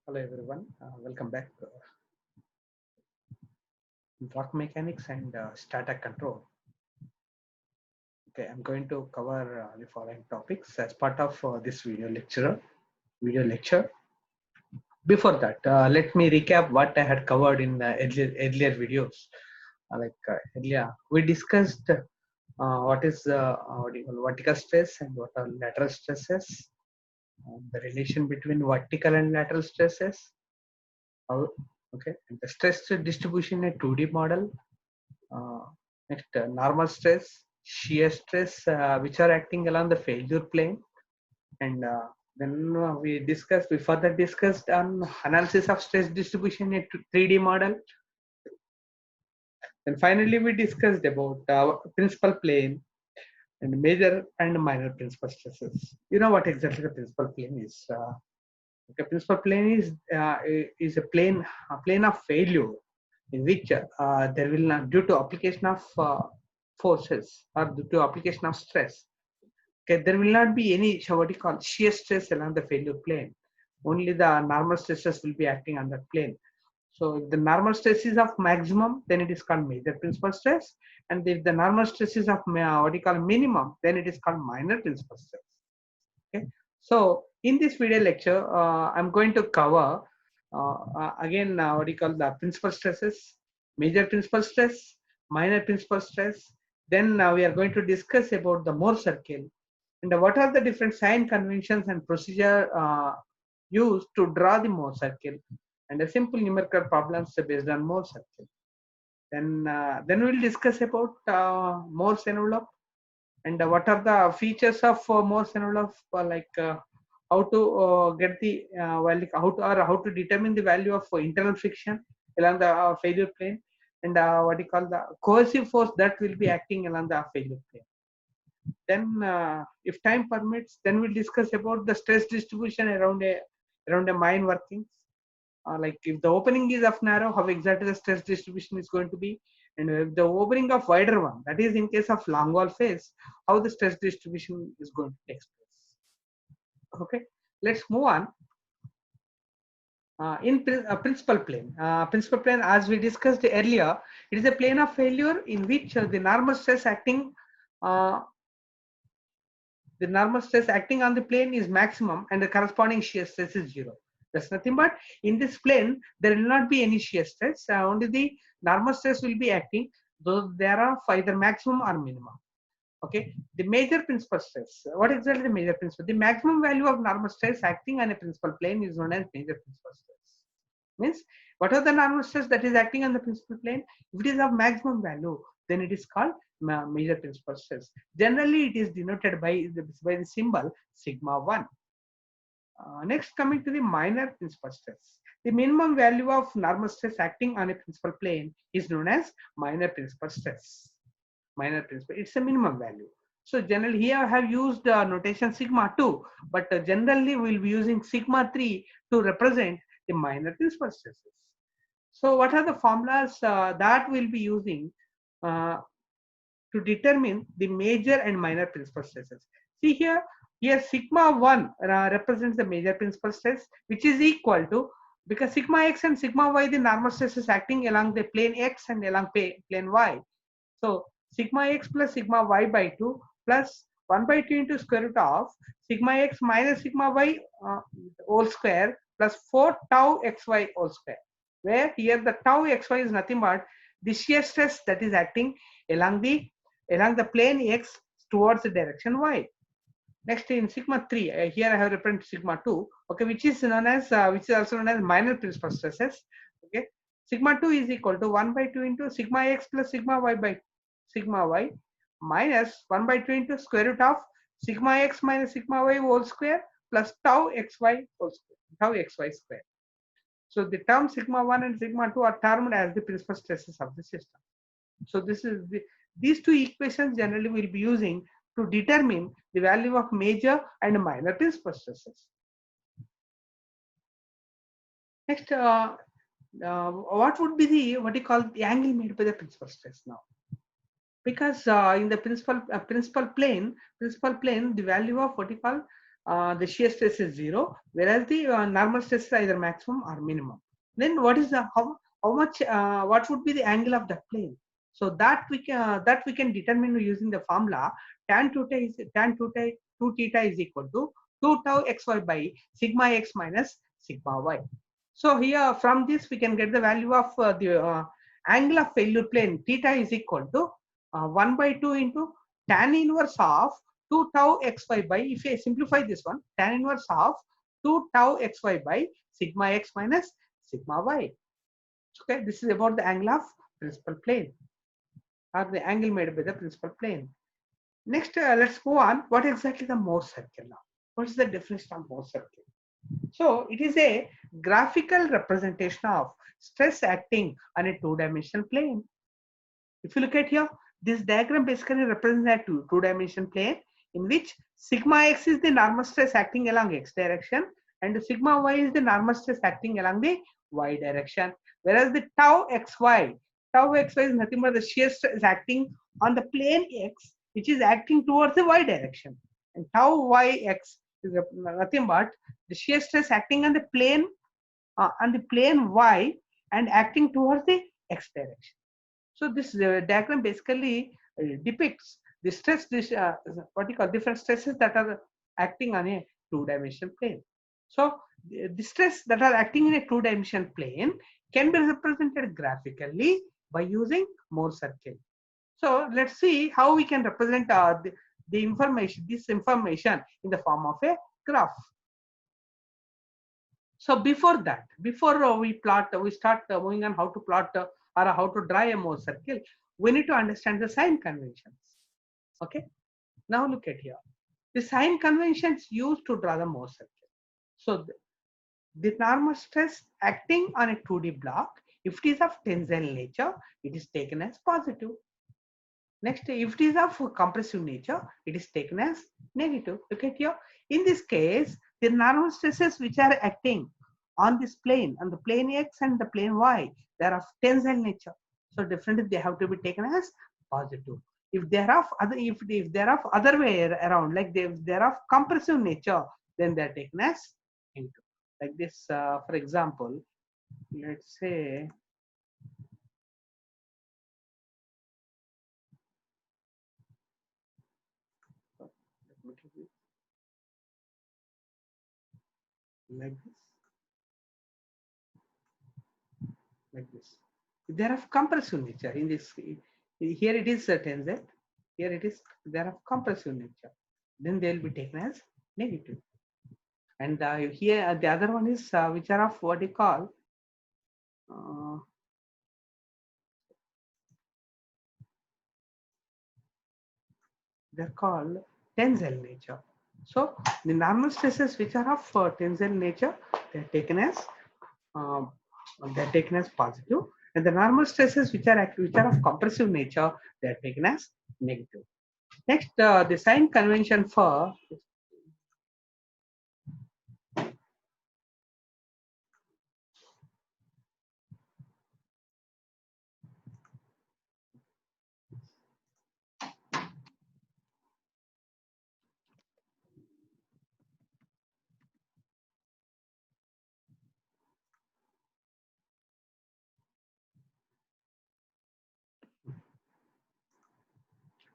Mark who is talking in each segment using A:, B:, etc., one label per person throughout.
A: Hello everyone, welcome back. Rock mechanics and static control. Okay, I'm going to cover the following topics as part of this video lecture. Before that, let me recap what I had covered in earlier videos. Earlier, we discussed what is vertical stress and what are lateral stresses, the relation between vertical and lateral stresses. Okay, and the stress distribution in a 2D model. Next, normal stress, shear stress, which are acting along the failure plane, and then we further discussed on analysis of stress distribution in a 3D model. And finally, we discussed about principal plane and major and minor principal stresses. You know what exactly the principal plane is? The principal plane is a plane of failure in which there will not, due to application of forces or due to application of stress, okay, there will not be any what you call shear stress along the failure plane. Only the normal stresses will be acting on that plane. So if the normal stress is of maximum, then it is called major principal stress, and if the normal stress is of what you call minimum, then it is called minor principal stress. Okay, so in this video lecture, I'm going to cover again what you call the principal stresses, major principal stress, minor principal stress. Then we are going to discuss about the Mohr circle and what are the different sign conventions and procedure used to draw the Mohr circle, and the simple numerical problems based on Mohr circle. Then we'll discuss about Mohr's envelope and what are the features of Mohr's envelope, how to get the value, how to determine the value of internal friction along the failure plane, and what you call the coercive force that will be acting along the failure plane. Then, if time permits, then we'll discuss about the stress distribution around a mine workings. Like if the opening is of narrow, how exactly the stress distribution is going to be, and if the opening of wider one, that is in case of long wall phase, how the stress distribution is going to take place. Okay, let's move on. In principal plane, as we discussed earlier, it is a plane of failure in which the normal stress acting on the plane is maximum and the corresponding shear stress is 0. That's nothing but in this plane there will not be any shear stress. Only the normal stress will be acting, though there are either maximum or minimum. Okay, the major principal stress. What exactly the major principal? The maximum value of normal stress acting on a principal plane is known as major principal stress. Means what are the normal stress that is acting on the principal plane? If it is of maximum value, then it is called major principal stress. Generally, it is denoted by the symbol sigma 1. Next, coming to the minor principal stress. The minimum value of normal stress acting on a principal plane is known as minor principal stress. Minor principal, it's a minimum value. So generally here I have used notation sigma 2, but generally we'll be using sigma 3 to represent the minor principal stresses. So what are the formulas that we'll be using to determine the major and minor principal stresses? See here sigma 1 represents the major principal stress, which is equal to, because sigma x and sigma y, the normal stress is acting along the plane x and along plane y. So sigma x plus sigma y by 2 plus 1 by 2 into square root of sigma x minus sigma y whole square plus 4 tau xy whole square, where here the tau xy is nothing but the shear stress that is acting along the plane x towards the direction y. Next, in sigma 3, here I have represented sigma 2, okay, which is also known as minor principal stresses. Okay, sigma 2 is equal to 1 by 2 into sigma x plus sigma y by sigma y minus 1 by 2 into square root of sigma x minus sigma y whole square plus tau xy whole square, tau xy square. So the term sigma 1 and sigma 2 are termed as the principal stresses of the system. So these two equations generally we'll be using to determine the value of major and minor principal stresses. Next, what would be what you call the angle made by the principal stress now? Because in the principal plane, the value of what you call the shear stress is 0, whereas the normal stress is either maximum or minimum. Then what is the how much what would be the angle of the plane? So that we can determine using the formula tan theta is equal to 2 tau xy by sigma x minus sigma y. So here from this we can get the value of the angle of failure plane theta is equal to 1 by 2 into tan inverse of 2 tau xy by, if I simplify this one, tan inverse of 2 tau xy by sigma x minus sigma y. Okay, this is about the angle of principal plane, or the angle made by the principal plane. Next, let's go on. What exactly the Mohr circle now? What is the definition of Mohr circle? So it is a graphical representation of stress acting on a two-dimensional plane. If you look at here, this diagram basically represents a two-dimensional plane in which sigma x is the normal stress acting along x direction and sigma y is the normal stress acting along the y direction. Whereas the tau xy is nothing but the shear stress acting on the plane x, which is acting towards the y direction, and tau yx is nothing but the shear stress acting on the plane y and acting towards the x direction. So this diagram basically depicts the stress, what you call different stresses that are acting on a two-dimensional plane. So the stress that are acting in a two-dimensional plane can be represented graphically by using Mohr circle. So let's see how we can represent the information, this information in the form of a graph. So before that, before we start moving on how to plot or how to draw a Mohr circle, we need to understand the sign conventions. Okay. Now look at here. The sign conventions used to draw the Mohr circle. So the normal stress acting on a 2D block, if it is of tensile nature, it is taken as positive. Next, if it is of compressive nature, it is taken as negative. Look at here. In this case, the normal stresses which are acting on this plane, on the plane X and the plane Y, they are of tensile nature. So definitely they have to be taken as positive. If they are of other way around, like they are of compressive nature, then they are taken as negative. Like this, for example, let's say like this. They are of compressive nature. In this, here it is tensile, here it is, they are of compressive nature. Then they will be taken as negative. And here the other one is which are of what you call they're called tensile nature. So the normal stresses which are of tensile nature, they're taken as positive, and the normal stresses which are of compressive nature, they are taken as negative. Next, the sign convention for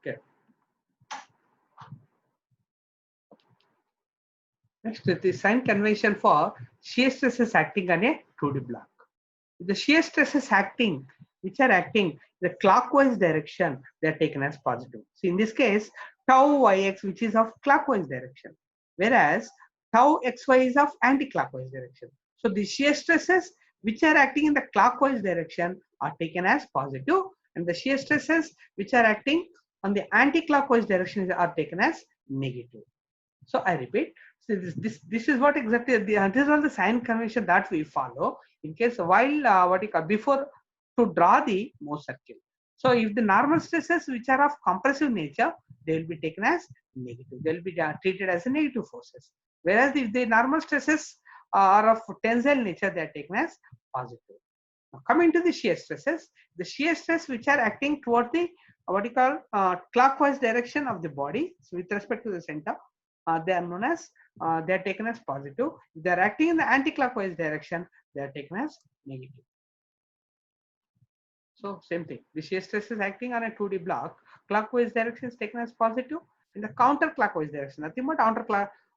A: okay. Next, the sign convention for shear stresses acting on a 2D block. The shear stresses which are acting the clockwise direction, they are taken as positive. So in this case, tau yx, which is of clockwise direction, whereas tau xy is of anti-clockwise direction. So the shear stresses which are acting in the clockwise direction are taken as positive, and the shear stresses which are acting on the anti-clockwise direction are taken as negative. So I repeat, so this is what exactly this is all the sign convention that we follow in case while before to draw the Mohr circle. So if the normal stresses which are of compressive nature, they will be taken as negative. They will be treated as a negative forces. Whereas if the normal stresses are of tensile nature, they are taken as positive. Now coming to the shear stresses, the shear stress which are acting toward the clockwise direction of the body, so with respect to the center, they are known as they are taken as positive. If they are acting in the anti-clockwise direction, they are taken as negative. So same thing. The shear stress is acting on a 2D block. Clockwise direction is taken as positive. In the counterclockwise direction, nothing but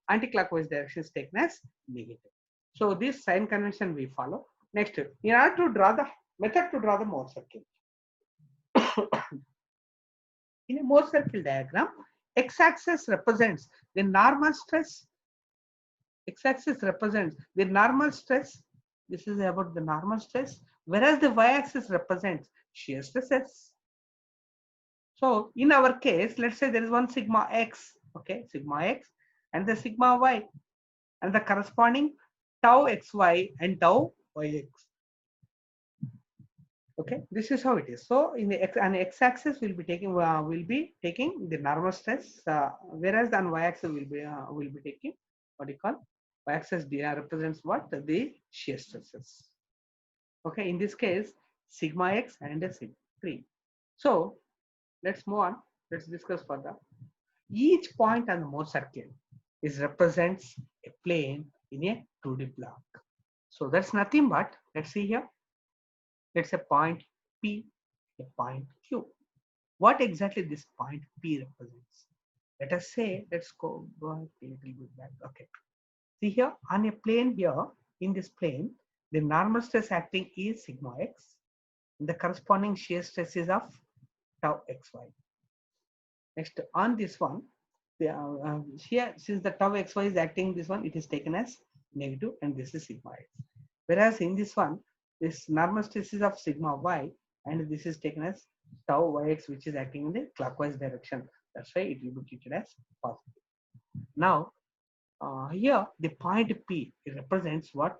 A: anti-clockwise direction is taken as negative. So this sign convention we follow. Next, in order to draw the method to draw the Mohr circle. In a Mohr circle diagram, x-axis represents the normal stress. X-axis represents the normal stress. This is about the normal stress, whereas the y-axis represents shear stresses. So in our case, let's say there is one sigma x, okay, sigma x, and the sigma y, and the corresponding tau xy and tau yx. Okay, this is how it is. So in the x-axis we'll be taking the normal stress, whereas on y-axis will be taking what you call y-axis represents what, the shear stresses. Okay, in this case sigma x and sigma 3. So let's move on. Let's discuss further. Each point on the Mohr circle represents a plane in a 2D block. So that's nothing but, let's see here. Let's say point P, a point Q. What exactly this point P represents? Let us say, let's go a little bit back. Okay. See here on a plane here, in this plane, the normal stress acting is sigma x. The corresponding shear stress is of tau xy. Next, on this one, here since the tau xy is acting this one, it is taken as negative, and this is sigma x. Whereas in this one, this normal stress is of sigma y, and this is taken as tau yx, which is acting in the clockwise direction. That's why it will be treated as positive. Now, here the point P, it represents what?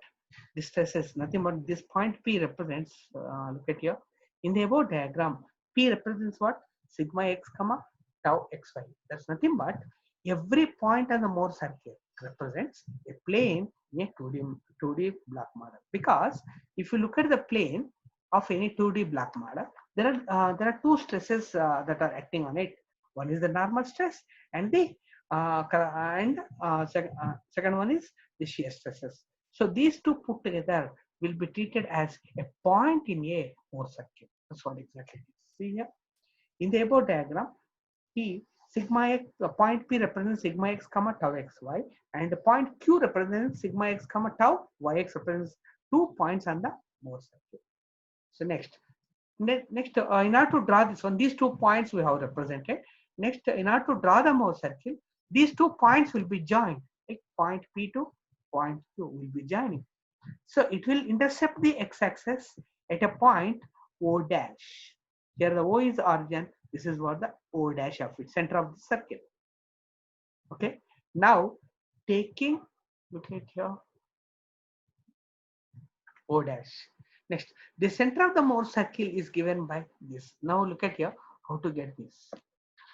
A: The stresses, nothing but this point P represents, look at here, in the above diagram, P represents what? Sigma x comma tau xy. That's nothing but every point on the Mohr circle represents a plane in a 2D block model. Because if you look at the plane of any 2D block model, there are two stresses that are acting on it. One is the normal stress, and the second one is the shear stresses. So these two put together will be treated as a point in a Mohr circle. That's what exactly it is. See here in the above diagram, P sigma x, point P represents sigma x comma tau xy, and the point Q represents sigma x comma tau yx, represents 2 points on the Mohr circle. So next, in order to draw this one, these 2 points we have represented. Next, in order to draw the Mohr circle, these 2 points will be joined. Like point P to point Q will be joining. So it will intercept the x-axis at a point O dash. Here the O is origin. This is what the O dash of it, center of the circle. Okay. Now taking, look at here, O dash. Next, the center of the Mohr circle is given by this. Now look at here how to get this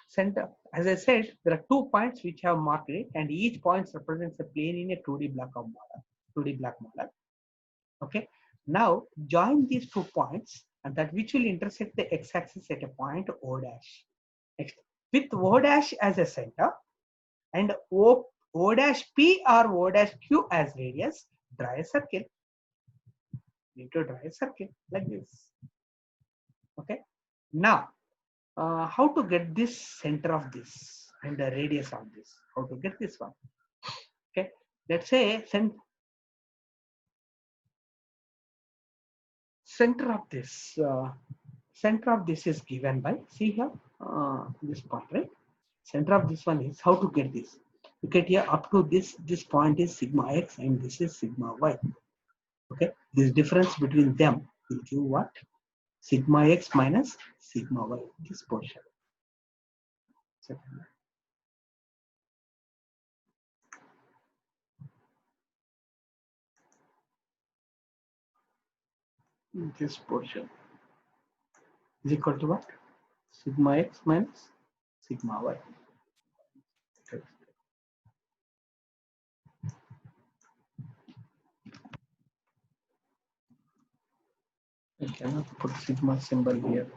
A: center. As I said, there are 2 points which have marked it, and each point represents a plane in a 2D block of model. 2D block model. Okay. Now join these 2 points, and that which will intersect the x-axis at a point O dash. Next, with O dash as a center and O dash P or O dash Q as radius, draw a circle. Need to draw a circle like this. Okay. Now, how to get this center of this and the radius of this? How to get this one? Okay. Let's say center of this is given by, see here, this point, right? Center of this one is, how to get this? Look at here, up to this point is sigma x and this is sigma y. Okay, this difference between them will give what? Sigma x minus sigma y, this portion. This portion is equal to what? Sigma x minus sigma y. Okay. I cannot put sigma symbol here,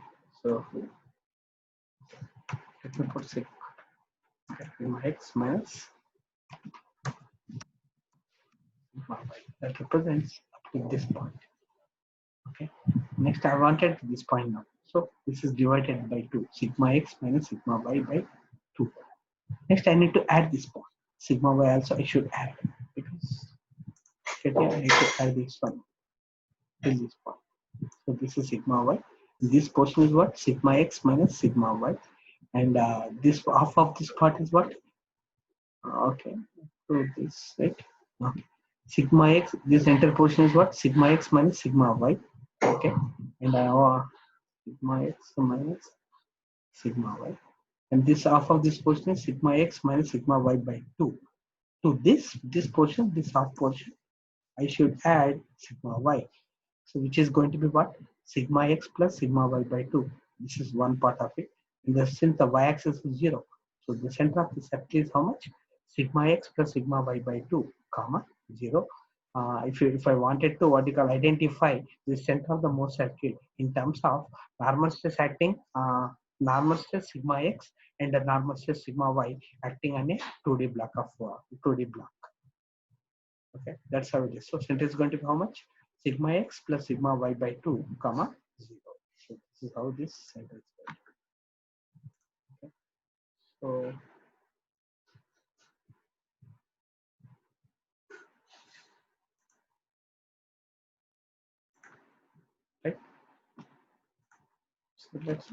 A: so let me put sigma x minus sigma y. That represents up to this point. Okay. Next, I wanted this point now. So this is divided by 2. Sigma x minus sigma y by 2. Next, I need to add this point. Sigma y also I should add because I need to add this one till this point. So this is sigma y. This portion is what? Sigma x minus sigma y. And this half of this part is what? Okay. So this, right? Okay. Sigma x, this entire portion is what? Sigma x minus sigma y. Okay. And I have sigma x minus sigma y. And this half of this portion is sigma x minus sigma y by 2. To this portion, this half portion, I should add sigma y. So which is going to be what? Sigma x plus sigma y by 2. This is one part of it. And since the y-axis is 0, so the center of the circle is how much? Sigma x plus sigma y by 2, comma 0. If I wanted to what you call identify the center of the Mohr circle in terms of normal stress acting, normal stress sigma x and the normal stress sigma y acting on a 2D block of 2D block. Okay, that's how it is. So center is going to be how much? Sigma x plus sigma y by 2, comma 0. So this is how this center is going to be. Okay. So right. So let's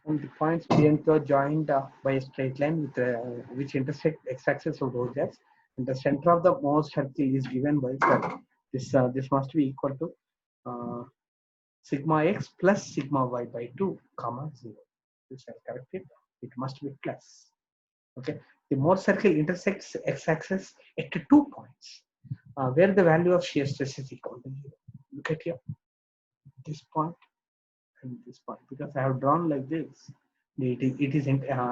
A: and the points P and Q are joined by a straight line with which intersect x-axis of those jets. And the center of the Mohr circle is given by this must be equal to sigma x plus sigma y by 2, comma 0. This I corrected. It must be plus. Okay. The Mohr circle intersects x-axis at 2 points where the value of shear stress is equal to 0. Look at here. This point and this point, because I have drawn like this. It's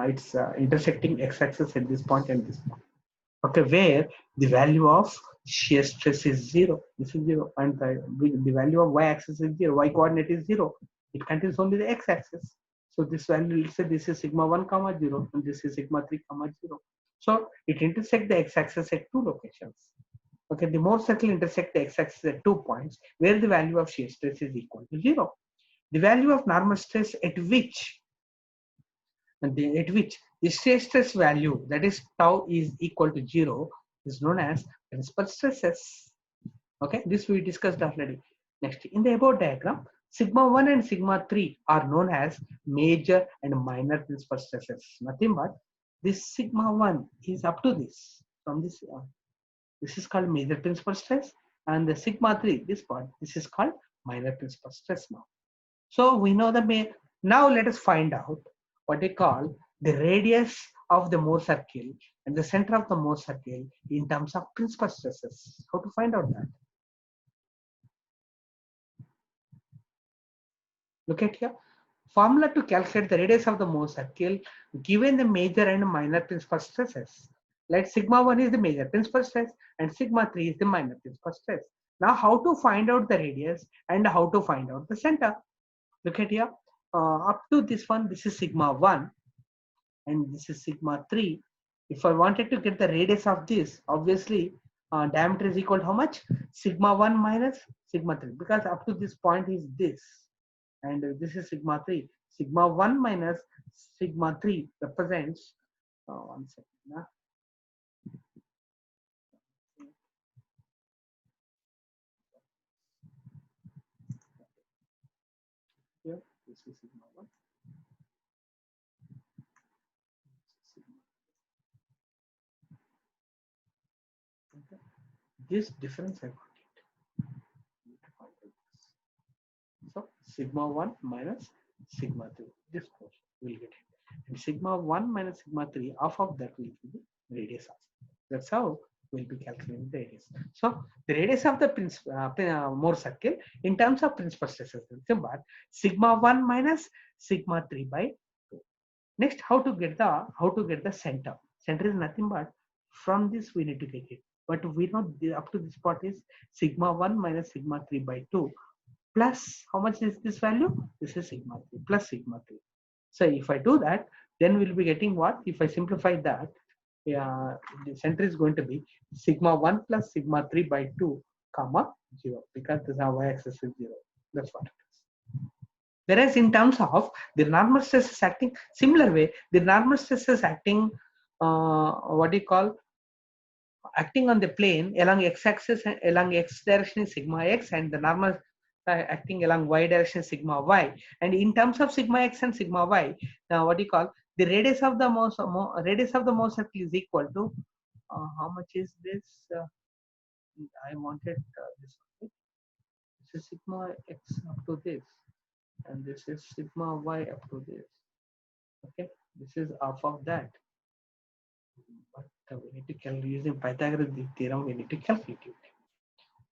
A: intersecting x-axis at this point and this point. Okay, where the value of shear stress is 0. This is 0, and the value of y-axis is 0. Y coordinate is 0. It contains only the x-axis. So this value, let's say this is sigma 1 comma 0, and this is sigma 3 comma 0. So it intersects the x-axis at 2 locations. Okay, the Mohr circle intersects the x-axis at 2 points where the value of shear stress is equal to 0. The value of normal stress at which the shear stress value, that is tau, is equal to 0 is known as principal stresses. Okay, this we discussed already. Next, in the above diagram, sigma 1 and sigma 3 are known as major and minor principal stresses. Nothing but this sigma 1 is up to this. From this, this is called major principal stress, and the sigma 3, this part, this is called minor principal stress now. So we know the now let us find out what they call the radius of the Mohr circle and the center of the Mohr circle in terms of principal stresses. How to find out that? Look at here. Formula to calculate the radius of the Mohr circle given the major and minor principal stresses. Like sigma 1 is the major principal stress and sigma 3 is the minor principal stress. Now how to find out the radius and how to find out the center? Look at here. Up to this one, this is sigma 1 and this is sigma 3. If I wanted to get the radius of this, obviously diameter is equal to how much? Sigma 1 minus sigma 3, because up to this point is this, and this is sigma 3. Sigma 1 minus sigma 3 represents, one second. Here, this is sigma 1. Okay. This difference I got it. So sigma 1 minus sigma 3, this portion will get it. And sigma 1 minus sigma 3, half of that will be the radius of. That's how we'll be calculating the radius. So the radius of the Mohr circle in terms of principal stresses is sigma 1 minus sigma 3 by 2. Next, how to get the center? Center is nothing but from this we need to get it. But we know up to this part is sigma 1 minus sigma 3 by 2 plus how much is this value? This is sigma 3 plus sigma 3. So if I do that, then we'll be getting what? If I simplify that, the center is going to be sigma 1 plus sigma 3 by 2 comma 0 because this y-axis is 0. That's what it is. Whereas in terms of the normal stress is acting similar way, the normal stress is acting what do you call, acting on the plane along x-axis and along x direction is sigma x, and the normal acting along y direction is sigma y. And in terms of sigma x and sigma y, now what do you call, the radius of the Mohr circle is equal to how much is this? I wanted this one. This is sigma x up to this, and this is sigma y up to this. Okay, this is half of that. But we need to calculate using Pythagoras theorem. We need to calculate it.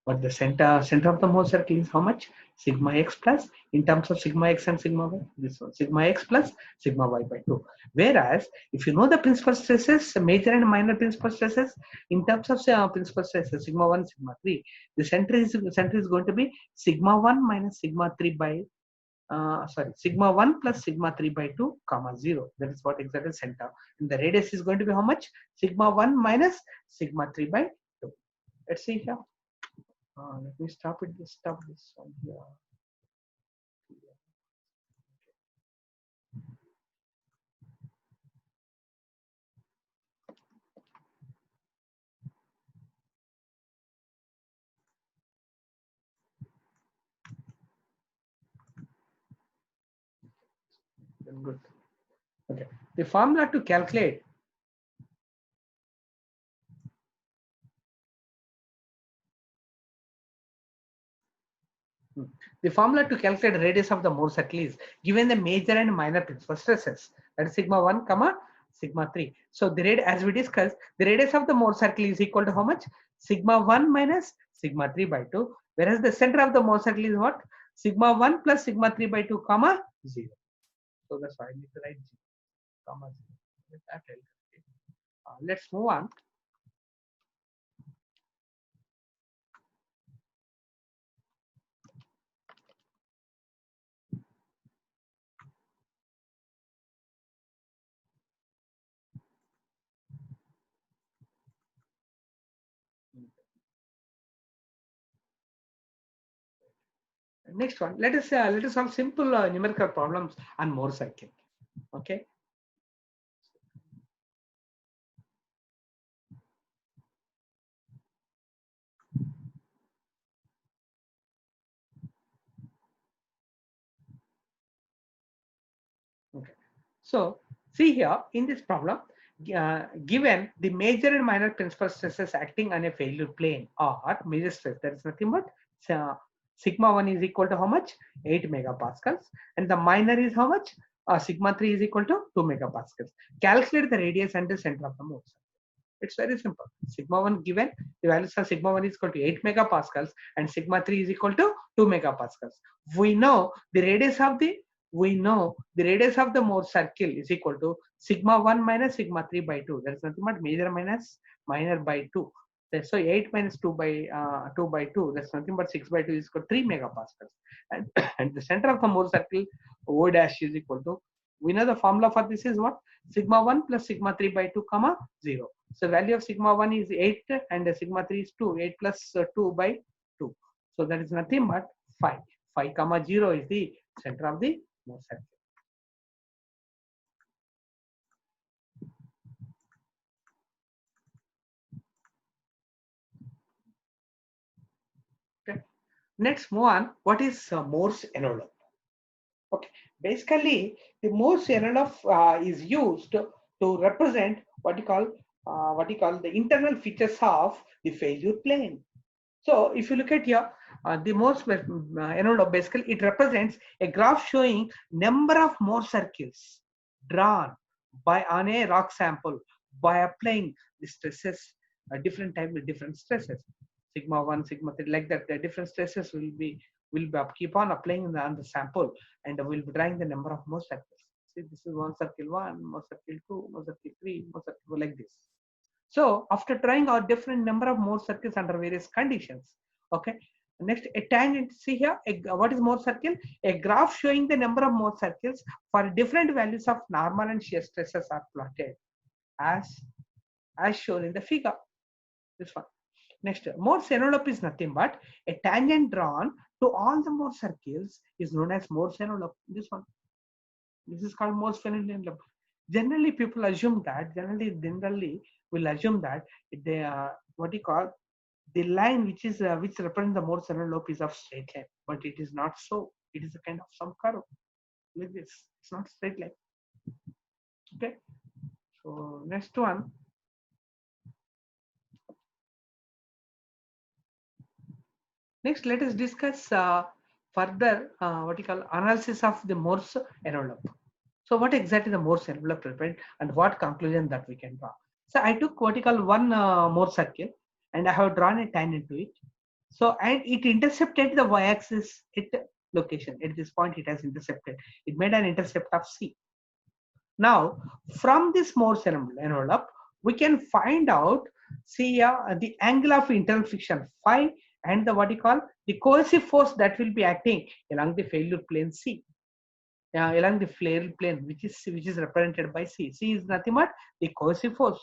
A: But the center of the Mohr circle is how much? Sigma x plus, in terms of sigma x and sigma y, this one sigma x plus sigma y by 2. Whereas if you know the principal stresses, major and minor principal stresses, in terms of principal stresses sigma 1, sigma 3, the center is going to be sigma 1 minus sigma 3 by sigma 1 plus sigma 3 by 2 comma 0. That is what exactly center. And the radius is going to be how much? Sigma 1 minus sigma 3 by 2. Let's see here. Let me stop this one here. Good. Okay. The formula to calculate the radius of the Mohr circle is given the major and minor principal stresses, that is sigma 1 comma sigma 3. So the radius, as we discussed, the radius of the Mohr circle is equal to how much? Sigma 1 minus sigma 3 by 2, whereas the center of the Mohr circle is what? Sigma 1 plus sigma 3 by 2 comma 0. So that's why I need to write 0 comma 0. Let's move on. Next one, let us solve simple numerical problems on Mohr circle. Okay. Okay. So see here in this problem, given the major and minor principal stresses acting on a failure plane or major stress, that is nothing but sigma 1 is equal to how much? 8 megapascals, and the minor is how much? Sigma 3 is equal to 2 megapascals. Calculate the radius and the center of the Mohr. It's very simple. Sigma 1 given, the values of sigma 1 is equal to 8 megapascals and sigma 3 is equal to 2 megapascals. We know the radius of the Mohr circle is equal to sigma 1 minus sigma 3 by 2. That is nothing but major minus minor by 2. So 8 minus 2 by 2, that's nothing but 6 by 2 is equal to 3 megapascals. And, and the center of the Mohr circle, O dash is equal to, we know the formula for this is what? Sigma 1 plus sigma 3 by 2 comma 0. So value of sigma 1 is 8 and sigma 3 is 2. 8 plus 2 by 2. So that is nothing but 5. 5 comma 0 is the center of the Mohr circle. Okay. Next, move on. What is Mohr's envelope? Okay. Basically, the Mohr's envelope is used to represent what you call the internal features of the failure plane. So if you look at here, the Mohr's envelope, basically it represents a graph showing number of Mohr circles drawn on a rock sample by applying the stresses, different type with different stresses, sigma 1, sigma 3, like that. The different stresses will be keep on applying on the sample, and we'll be drawing the number of Mohr circles. See, this is one circle 1, Mohr circle 2, Mohr circle 3, Mohr circle 4, like this. So after drawing our different number of Mohr circles under various conditions, okay. Next, a tangent. See here, what is Mohr circle? A graph showing the number of Mohr circles for different values of normal and shear stresses are plotted as shown in the figure. This one. Next, Mohr's envelope is nothing but a tangent drawn to all the Mohr circles is known as Mohr's envelope. This one. This is called Mohr's envelope. Generally, people assume that. Generally, will assume that they what you call the line which is which represents the Mohr's envelope is of straight line, but it is not so. It is a kind of some curve like this. It's not straight line. Okay. So next one. Next, let us discuss further what you call analysis of the Mohr's envelope. So what exactly the Mohr's envelope represent and what conclusion that we can draw. So I took what you call one Mohr circle and I have drawn a tangent to it. So and it intercepted the y-axis at location. At this point it has intercepted. It made an intercept of C. Now from this Mohr's envelope, we can find out the angle of internal friction phi and the what you call the coercive force that will be acting along the failure plane C. Along the failure plane which is represented by C. C is nothing but the coercive force.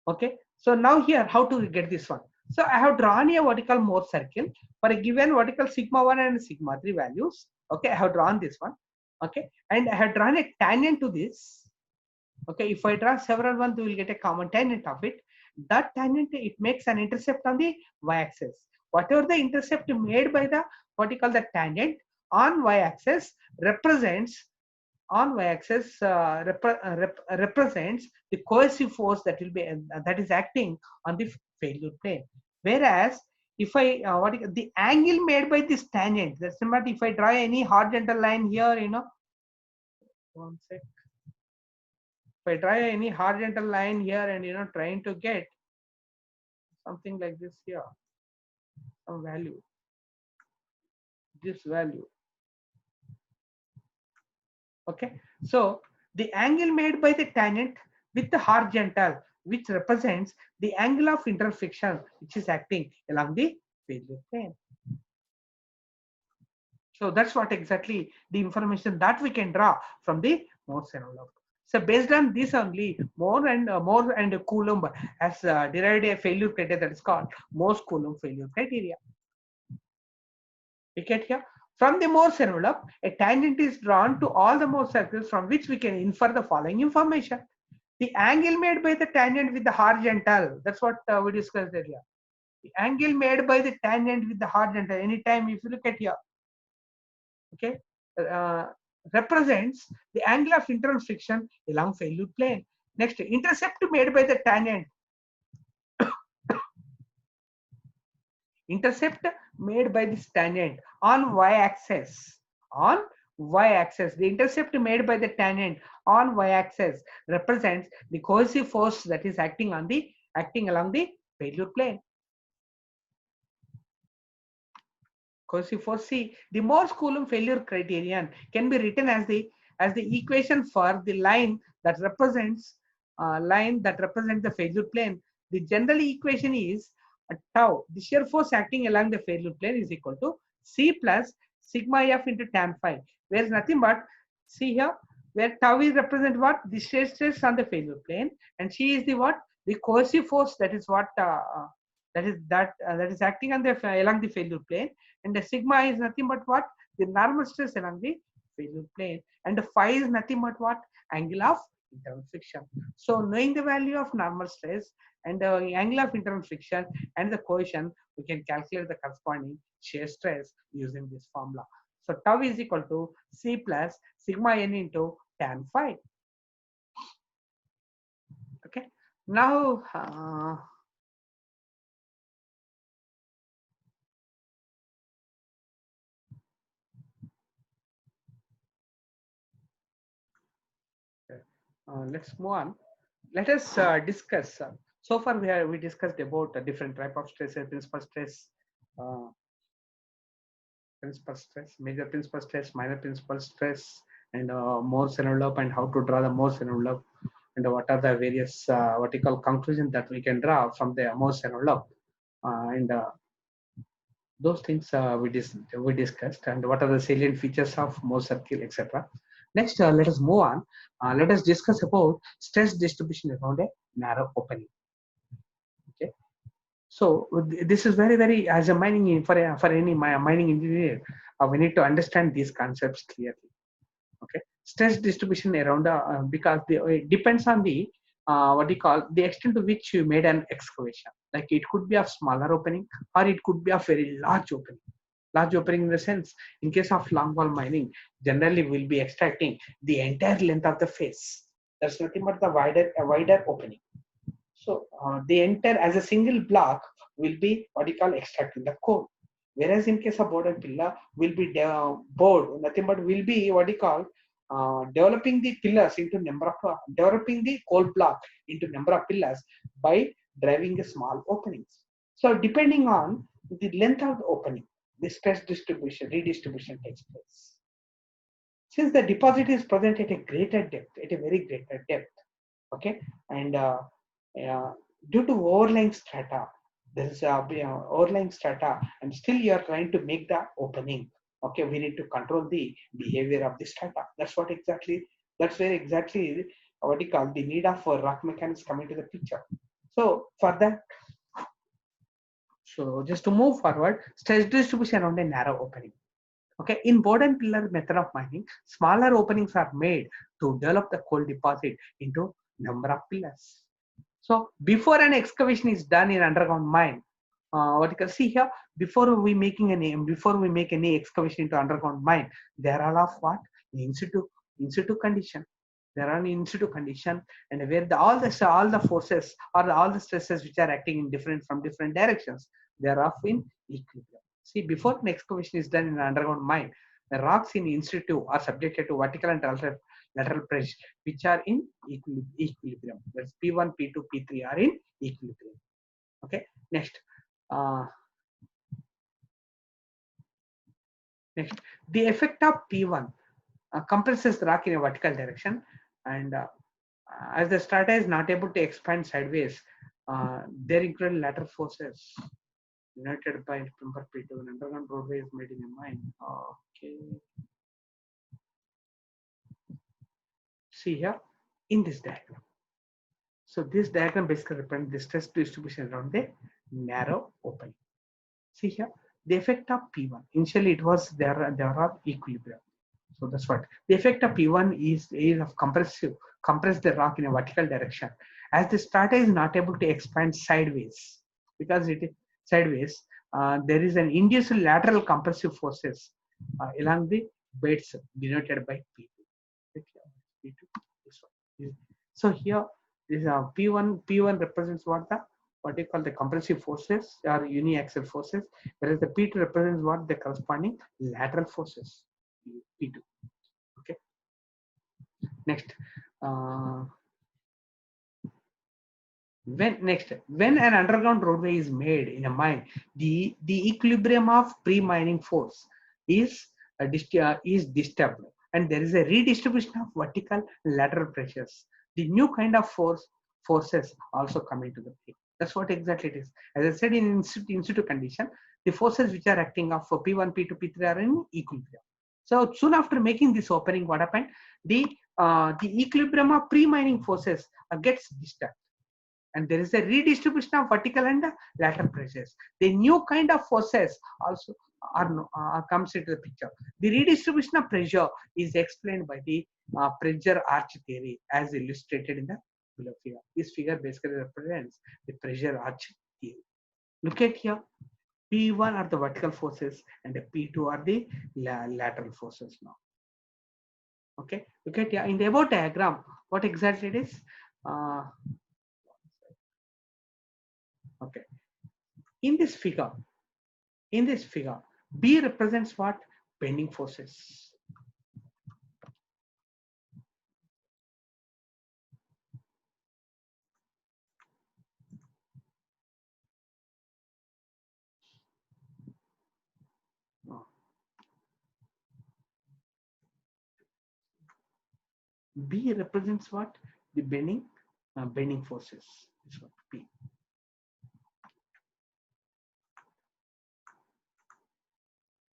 A: Okay. So now here how to get this one? So I have drawn a vertical Mohr circle for a given vertical sigma 1 and sigma 3 values. Okay, I have drawn this one. Okay, and I have drawn a tangent to this. Okay, if I draw several ones, we will get a common tangent of it. That tangent, it makes an intercept on the y-axis. Whatever the intercept made by the what you call the tangent on y-axis represents represents the coercive force that will be that is acting on the failure plane. Whereas if I the angle made by this tangent, that's not if I draw any horizontal line here, one sec. If I draw any horizontal line here and trying to get something like this here, some value, this value. Okay, so the angle made by the tangent with the horizontal, which represents the angle of internal friction, which is acting along the failure plane. So that's what exactly the information that we can draw from the Mohr's envelope. So based on this only, Mohr and Coulomb has derived a failure criteria that is called Mohr's Coulomb failure criteria. You get here? From the Mohr's envelope, a tangent is drawn to all the Mohr circles from which we can infer the following information. The angle made by the tangent with the horizontal, that's what we discussed earlier. The angle made by the tangent with the horizontal, anytime if you look at here, okay, represents the angle of internal friction along failure plane. Next, intercept made by the tangent. Intercept made by this tangent on y-axis. On y-axis, the intercept made by the tangent on y-axis represents the coercive force that is acting along the failure plane. Coercive force. See, the Mohr's Coulomb failure criterion can be written as the equation for the line that represents the failure plane. The general equation is tau, the shear force acting along the failure plane, is equal to C plus sigma f into tan phi, where is nothing but, see here, where tau is represent what? The shear stress on the failure plane, and C is the what? The coercive force that is what that is acting on along the failure plane, and the sigma is nothing but what? The normal stress along the failure plane, and the phi is nothing but what? Angle of internal friction. So knowing the value of normal stress and the angle of internal friction and the cohesion, we can calculate the corresponding shear stress using this formula. So tau is equal to C plus sigma n into tan phi. Okay. Now let's move on. Let us discuss. So far we discussed about different type of stresses, principal stress, major principal stress, minor principal stress, and Mohr's envelope, and how to draw the Mohr's envelope, and what are the various vertical conclusions that we can draw from the Mohs envelope, and those things we discussed, and what are the salient features of Mohs circle, etc. Next, let us move on. Let us discuss about stress distribution around a narrow opening. Okay. So this is very, as a mining for any mining engineer, we need to understand these concepts clearly. Okay, stress distribution around because it depends on the what you call the extent to which you made an excavation. Like it could be a smaller opening or it could be a very large opening. Large opening in the sense, in case of long wall mining, generally we'll be extracting the entire length of the face. There's nothing but the wider opening. So the entire as a single block will be what you call extracting the coal. Whereas in case of board and pillar, will be board, nothing but will be what you call developing the pillars into number of developing the coal block into number of pillars by driving a small openings. So depending on the length of the opening, the stress distribution redistribution takes place. Since the deposit is present at a greater depth, at a very greater depth, okay, and due to overlying strata, there is a overlying strata, and still you are trying to make the opening. Okay, we need to control the behavior of the strata. That's what exactly. That's where exactly what you call the need of rock mechanics coming to the picture. So for that, so just to move forward, stress distribution around a narrow opening. Okay, in board and pillar method of mining, smaller openings are made to develop the coal deposit into number of pillars. So before an excavation is done in underground mine, what you can see here, before we make any excavation into underground mine, there are of what in situ condition. There are in situ condition, and where all the forces or all the stresses which are acting in from different directions, they are of in equilibrium. See, before an excavation is done in an underground mine, the rocks in situ are subjected to vertical and lateral pressure, which are in equilibrium. That's P1, P2, P3 are in equilibrium. Okay. Next, the effect of P1 compresses the rock in a vertical direction, and as the strata is not able to expand sideways, there include lateral forces united by member P2. An underground roadway is made in a mine. Okay. See here in this diagram. So this diagram basically represents the stress distribution around the narrow opening. See here, the effect of P1. Initially, it was there are equilibrium. So that's what the effect of P1 is of compress the rock in a vertical direction. As the strata is not able to expand sideways, because it is sideways, there is an induced lateral compressive forces along the beds denoted by P2. P2 this one. So here, this P1 represents what you call the compressive forces or uniaxial forces, whereas the P2 represents what the corresponding lateral forces. P2. Okay. Next, when an underground roadway is made in a mine, the equilibrium of pre-mining force is disturbed, and there is a redistribution of vertical and lateral pressures. The new kind of forces also come into the play. That's what exactly it is. As I said, in situ condition, the forces which are acting off for P1, P2, P3 are in equilibrium. So soon after making this opening, what happened? The equilibrium of pre-mining forces gets disturbed, and there is a redistribution of vertical and lateral pressures. The new kind of forces also comes into the picture. The redistribution of pressure is explained by the pressure arch theory, as illustrated in the below figure. This figure basically represents the pressure arch theory. Look at here. P1 are the vertical forces and the P2 are the lateral forces now. Okay, look at here in the above diagram, what exactly it is. Okay, in this figure, B represents what? Bending forces. B represents what? the bending forces. This one P.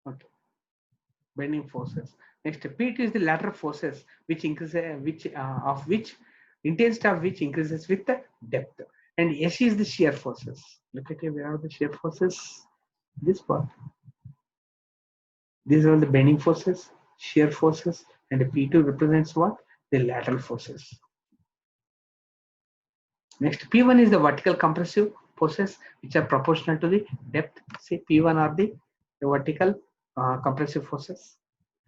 A: Okay, bending forces. Next, P2 is the lateral forces, which increases, which intensity of which increases with the depth, and S is the shear forces. Look at here, where are the shear forces? This part. These are the bending forces, shear forces, and the P2 represents what? The lateral forces. Next, P1 is the vertical compressive forces, which are proportional to the depth. See, P1 are the vertical compressive forces,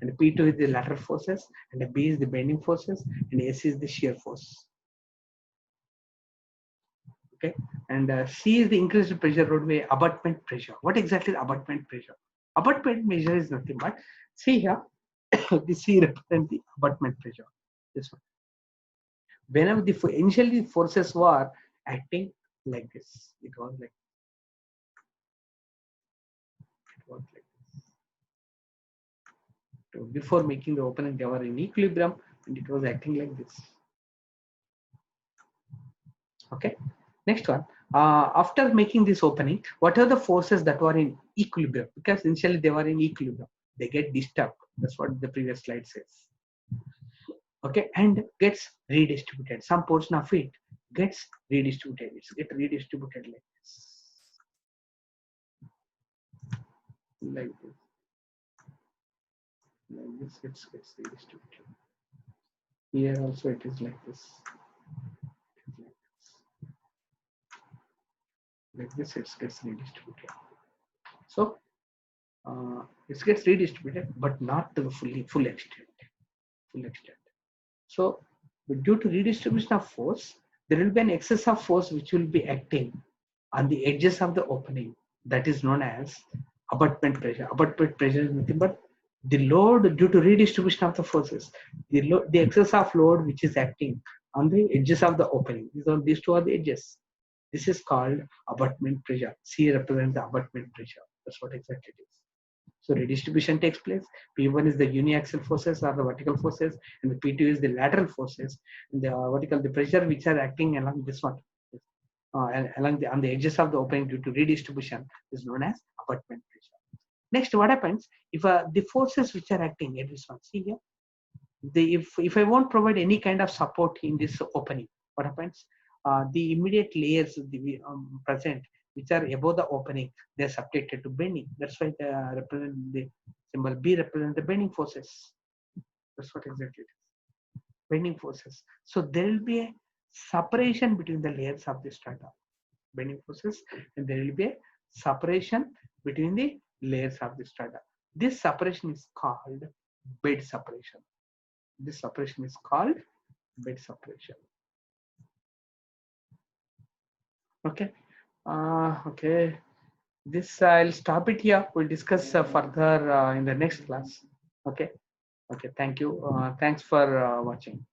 A: and P2 is the lateral forces, and the B is the bending forces, and S is the shear force. Okay, and C is the increased pressure roadway abutment pressure. What exactly is abutment pressure? Abutment pressure is nothing but, see here, the C represents the abutment pressure. This one. Whenever the initially forces were acting like this, it was like this. So before making the opening, they were in equilibrium, and it was acting like this. Okay. Next one. After making this opening, what are the forces that were in equilibrium? Because initially they were in equilibrium, they get disturbed. That's what the previous slide says. Okay, and gets redistributed. Some portion of it gets redistributed. It's get redistributed like this. Like this. Like this, it gets redistributed. Here also it is like this. Like this, it gets redistributed. So it gets redistributed, but not to the full extent. So due to redistribution of force, there will be an excess of force which will be acting on the edges of the opening. That is known as abutment pressure. Abutment pressure is nothing but the load due to redistribution of the forces. The excess of load which is acting on the edges of the opening. These two are the edges. This is called abutment pressure. C represents the abutment pressure. That's what exactly it is. So redistribution takes place. P1 is the uniaxial forces or the vertical forces, and the P2 is the lateral forces. And the vertical, the pressure which are acting along this one, and on the edges of the opening due to redistribution is known as abutment pressure. Next, what happens if the forces which are acting at this one? See here, if I won't provide any kind of support in this opening, what happens? The immediate layers present which are above the opening, they are subjected to bending. That's why they represent the symbol B represent the bending forces. That's what exactly it is. Bending forces. So there will be a separation between the layers of the strata. Bending forces, and there will be a separation between the layers of the strata. This separation is called bed separation. This separation is called bed separation. Okay. Okay. This I'll stop it here. We'll discuss further in the next class. Okay. Okay. Thank you. Thanks for watching.